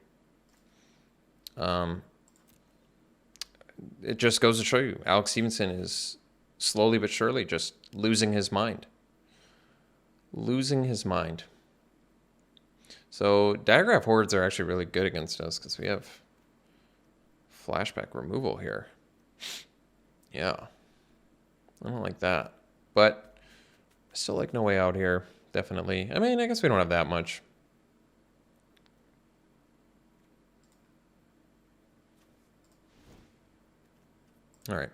It just goes to show you, Alex Stephenson is slowly but surely just losing his mind. Losing his mind. So Diagraph Hordes are actually really good against us because we have flashback removal here. Yeah. I don't like that. But I still like No Way Out here. definitely. I mean, I guess we don't have that much. All right.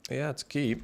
Yeah, it's keep.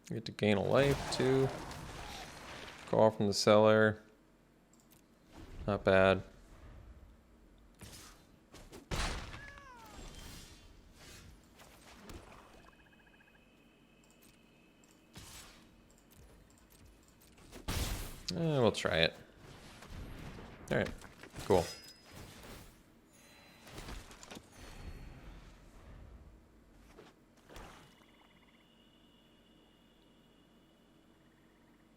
You get to gain a life too. Call from the cellar. Not bad. We'll try it. All right, cool.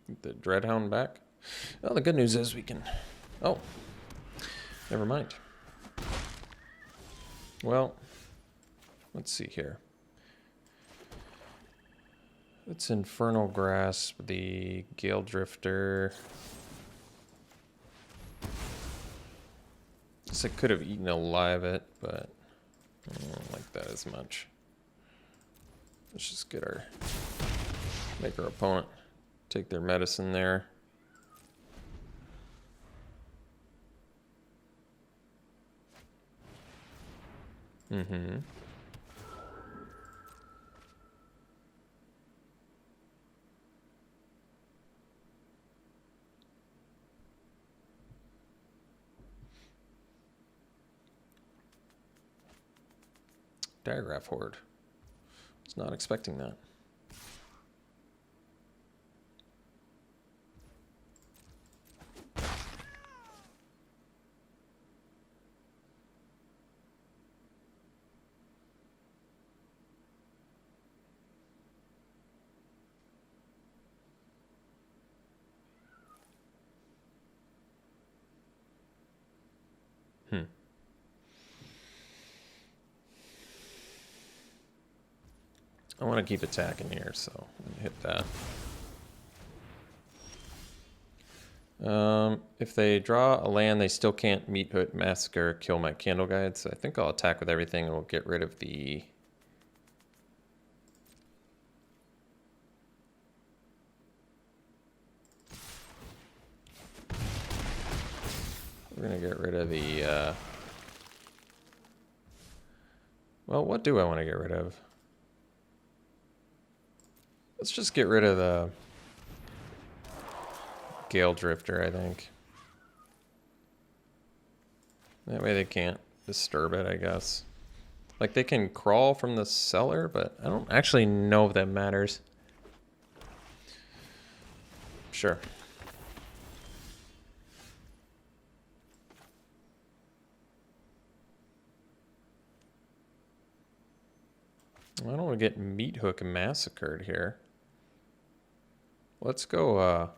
Get the Dreadhound back. Well, the good news is we can... Oh, never mind. Well, let's see here. It's Infernal Grasp, the Gale Drifter. Guess I could have eaten alive it, but I don't like that as much. Let's just get our... make our opponent take their medicine there. Mm-hmm. Diagraph Horde. Was not expecting that. I want to keep attacking here, so I'm gonna hit that. If they draw a land, they still can't meet Hood, Massacre, kill my Candle Guide, so I think I'll attack with everything and we'll get rid of the... We're gonna get rid of the... Well, what do I want to get rid of? Let's just get rid of the Gale Drifter, I think. That way they can't disturb it, I guess. Like, they can crawl from the cellar, but I don't actually know if that matters. Sure. I don't want to get Meat Hook massacred here. Let's go,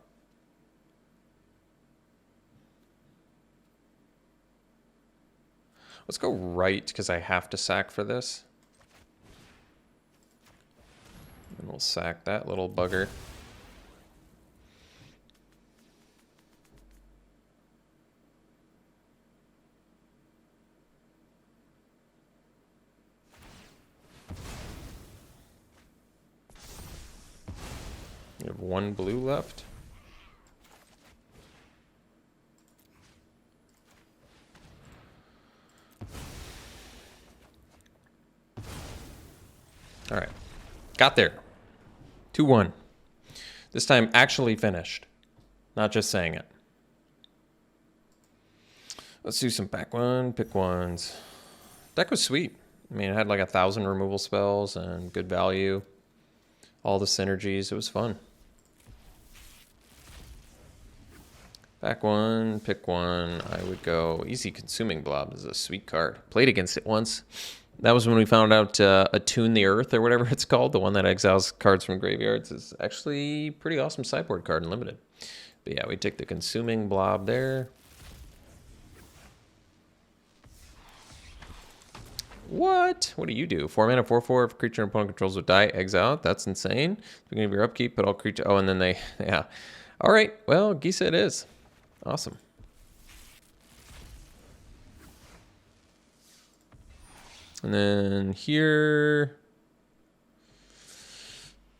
let's go Rite, because I have to sack for this. And we'll sack that little bugger. We have one blue left. All right, got there. 2-1. This time actually finished, not just saying it. Let's do some back one, pick ones. Deck was sweet. I mean, it had like 1,000 removal spells and good value. All the synergies. It was fun. Back one, pick one. I would go Easy Consuming Blob. This is a sweet card. Played against it once. That was when we found out Attune the Earth or whatever it's called. The one that exiles cards from graveyards is actually pretty awesome sideboard card in Limited. But yeah, we take the Consuming Blob there. What? What do you do? 4 mana, 4/4. If a creature an opponent controls would die, exile. That's insane. Beginning of your upkeep, put all creature. Oh, and then they. Yeah. All right. Well, Gisa it is. Awesome. And then here.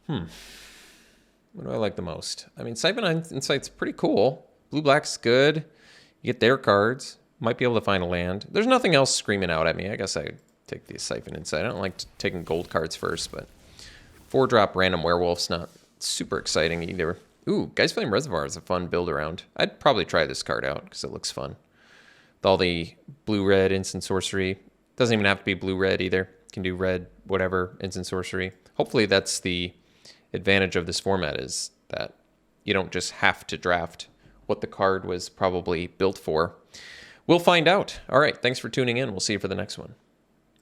What do I like the most? I mean, Siphon Insight's pretty cool. Blue-black's good. You get their cards. Might be able to find a land. There's nothing else screaming out at me. I guess I take the Siphon Insight. I don't like taking gold cards first, but 4-drop random werewolf's not super exciting either. Ooh, Geist Flame Reservoir is a fun build around. I'd probably try this card out because it looks fun. With all the blue-red instant sorcery. Doesn't even have to be blue-red either. Can do red, whatever, instant sorcery. Hopefully that's the advantage of this format, is that you don't just have to draft what the card was probably built for. We'll find out. All right, thanks for tuning in. We'll see you for the next one.